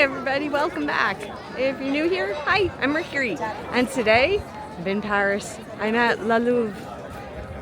everybody, welcome back. If you're new here, hi, I'm Mercury. And today, I'm in Paris. I'm at La Louvre.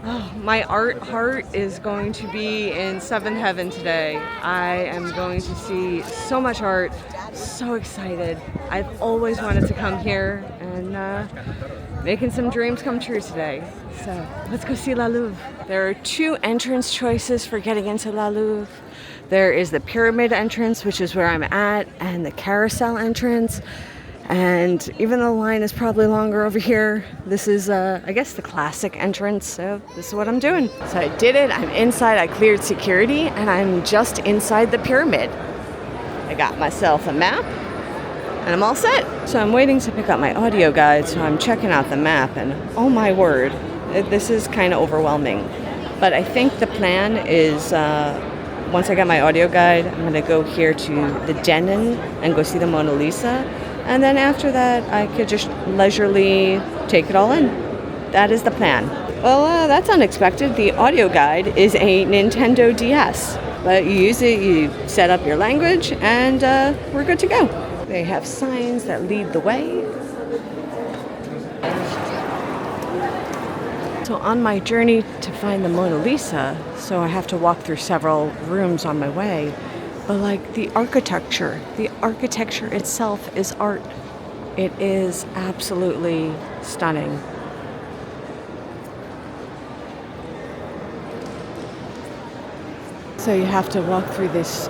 Oh, my art heart is going to be in seventh heaven today. I am going to see so much art, so excited. I've always wanted to come here and making some dreams come true today. So let's go see La Louvre. There are two entrance choices for getting into La Louvre. There is the pyramid entrance, which is where I'm at, and the carousel entrance. And even though the line is probably longer over here, this is, I guess, the classic entrance, so this is what I'm doing. So I did it, I'm inside, I cleared security, and I'm just inside the pyramid. I got myself a map, and I'm all set. So I'm waiting to pick up my audio guide, so I'm checking out the map, and oh my word, this is kind of overwhelming. But I think the plan is, once I get my audio guide, I'm gonna go here to the Denon and go see the Mona Lisa. And then after that, I could just leisurely take it all in. That is the plan. Well, that's unexpected. The audio guide is a Nintendo DS. But you use it, you set up your language, and we're good to go. They have signs that lead the way. So on my journey to find the Mona Lisa, so I have to walk through several rooms on my way. But like the architecture itself is art. It is absolutely stunning. So you have to walk through this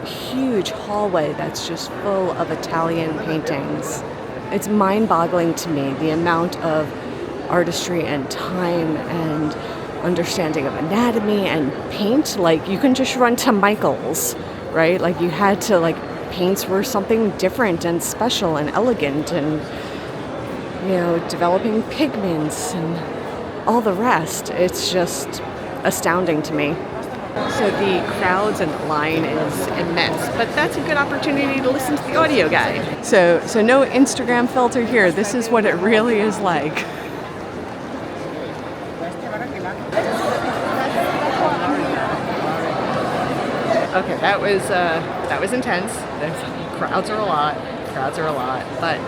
huge hallway that's just full of Italian paintings. It's mind-boggling to me, the amount of artistry and time and understanding of anatomy and paint. Like, you can just run to Michael's, right? Like, you had to, like, paints were something different and special and elegant, and, you know, developing pigments and all the rest. It's just astounding to me. So the crowds and the line is immense, but that's a good opportunity to listen to the audio guide. So no Instagram filter here. This is what it really is like. Okay, that was intense. Crowds are a lot, but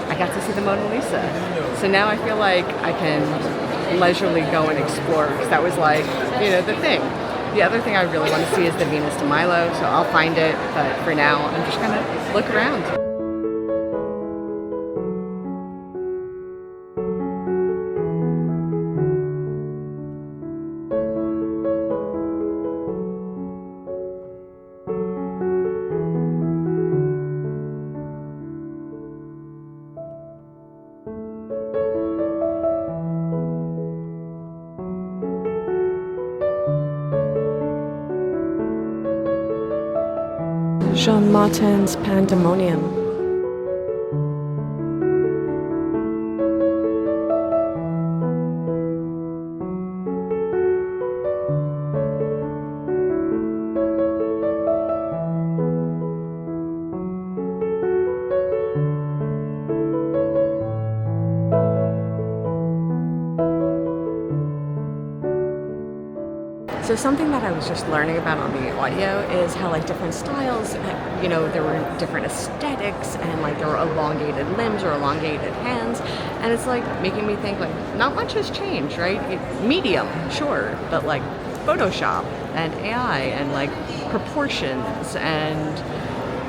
I got to see the Mona Lisa. So now I feel like I can leisurely go and explore, because that was, like, you know, the thing. The other thing I really want to see is the Venus de Milo, so I'll find it, but for now I'm just gonna look around. Jean Martin's Pandemonium. So something that I was just learning about on the audio is how, like, different styles, you know, there were different aesthetics, and, like, there were elongated limbs or elongated hands, and it's, like, making me think, like, not much has changed, right? Medium, sure, but, like, Photoshop and AI and, like, proportions and,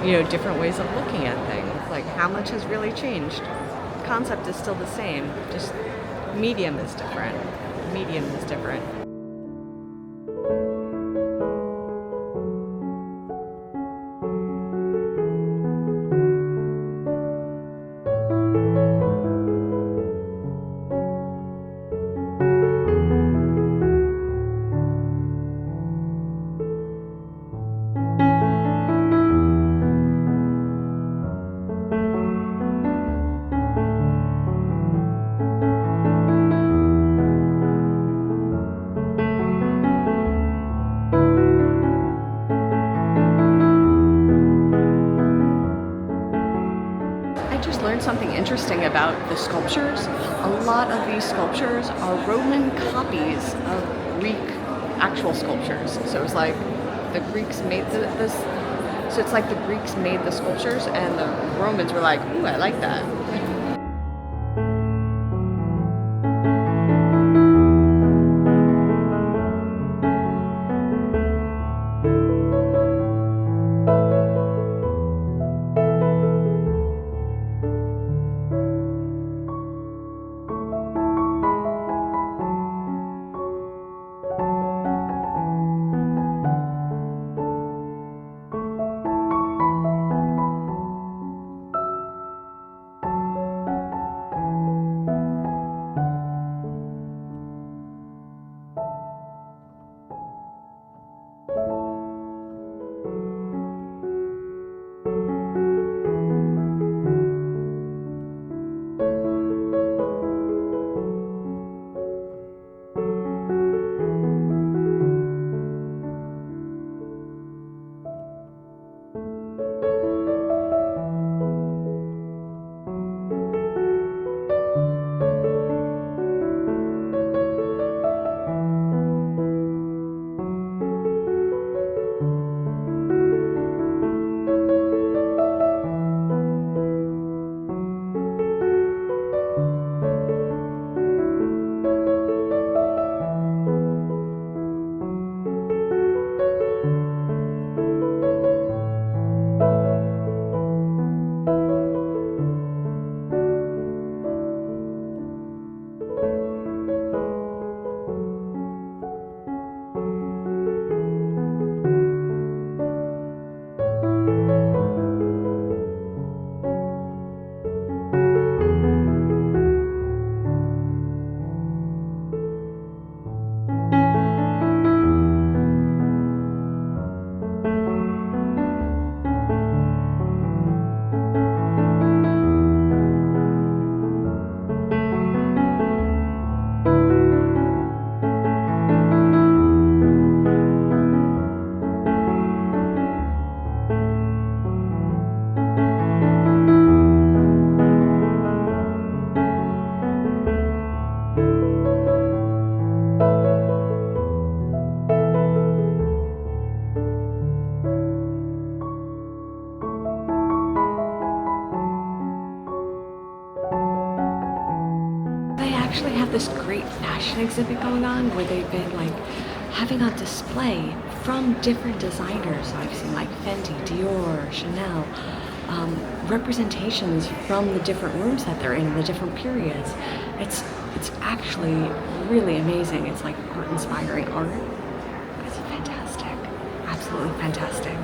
you know, different ways of looking at things. Like, how much has really changed? The concept is still the same, just medium is different. Medium is different. Something interesting about the sculptures. A lot of these sculptures are Roman copies of Greek actual sculptures. So it's like the Greeks made So it's like the Greeks made the sculptures and the Romans were like, ooh, I like that. Actually have this great fashion exhibit going on where they've been like having on display from different designers. I've seen like Fendi, Dior, Chanel, representations from the different rooms that they're in the different periods. It's actually really amazing. It's like art-inspiring art. It's fantastic, absolutely fantastic.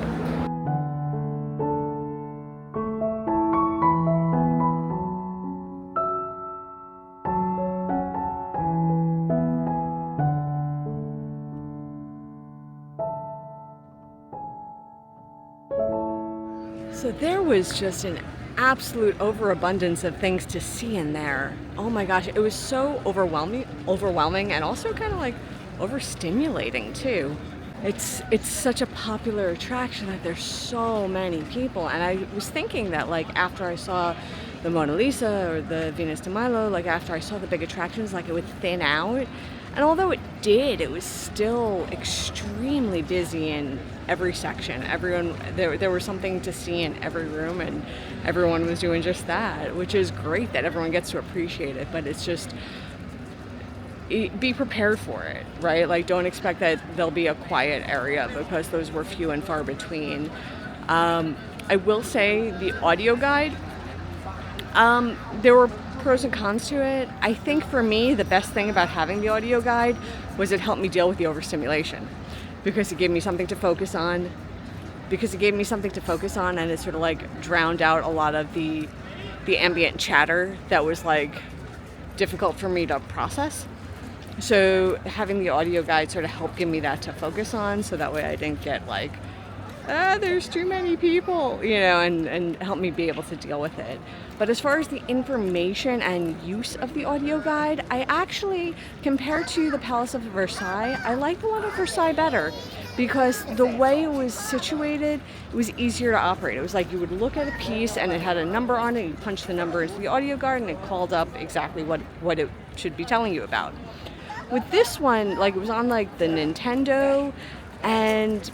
So there was just an absolute overabundance of things to see in there. Oh my gosh, it was so overwhelming and also kind of like overstimulating too. It's such a popular attraction that there's so many people, and I was thinking that like after I saw the Mona Lisa or the Venus de Milo, like after I saw the big attractions, like it would thin out. And although it did, it was still extremely busy in every section. There was something to see in every room, and everyone was doing just that, which is great that everyone gets to appreciate it. But it's just, be prepared for it, right? Like, don't expect that there'll be a quiet area, because those were few and far between. I will say the audio guide, there were pros and cons to it. I think for me, the best thing about having the audio guide was it helped me deal with the overstimulation, because it gave me something to focus on. And it sort of like drowned out a lot of the ambient chatter that was like difficult for me to process. So having the audio guide sort of helped give me that to focus on, so that way I didn't get like, there's too many people, and help me be able to deal with it. But as far as the information and use of the audio guide, I actually, compared to the Palace of Versailles, I like the one at Versailles better, because the way it was situated, it was easier to operate. It was like you would look at a piece and it had a number on it, you punch the number into the audio guide and it called up exactly what it should be telling you about. With this one, like, it was on like the Nintendo, and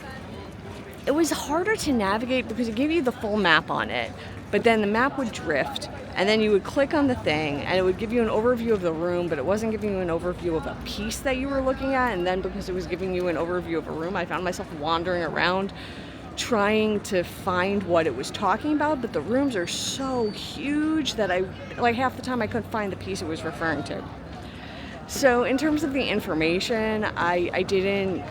it was harder to navigate because it gave you the full map on it, but then the map would drift, and then you would click on the thing and it would give you an overview of the room, but it wasn't giving you an overview of a piece that you were looking at. And then because it was giving you an overview of a room, I found myself wandering around trying to find what it was talking about, but the rooms are so huge that half the time I couldn't find the piece it was referring to. So in terms of the information, I didn't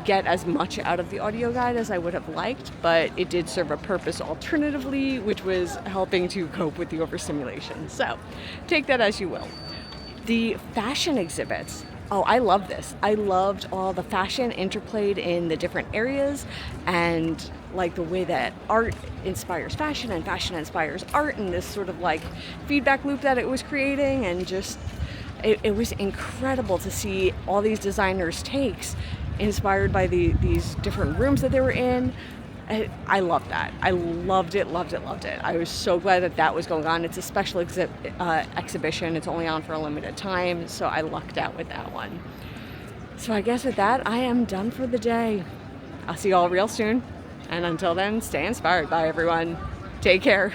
get as much out of the audio guide as I would have liked, but it did serve a purpose alternatively, which was helping to cope with the overstimulation. So take that as you will. The fashion exhibits. Oh, I love this. I loved all the fashion interplayed in the different areas, and like the way that art inspires fashion and fashion inspires art, and this sort of like feedback loop that it was creating. And just it was incredible to see all these designers' takes inspired by these different rooms that they were in. I loved that. I loved it. I was so glad that was going on. It's a special exhibition. It's only on for a limited time, so I lucked out with that one. So I guess with that, I am done for the day. I'll see you all real soon. And until then, stay inspired. Bye, everyone. Take care.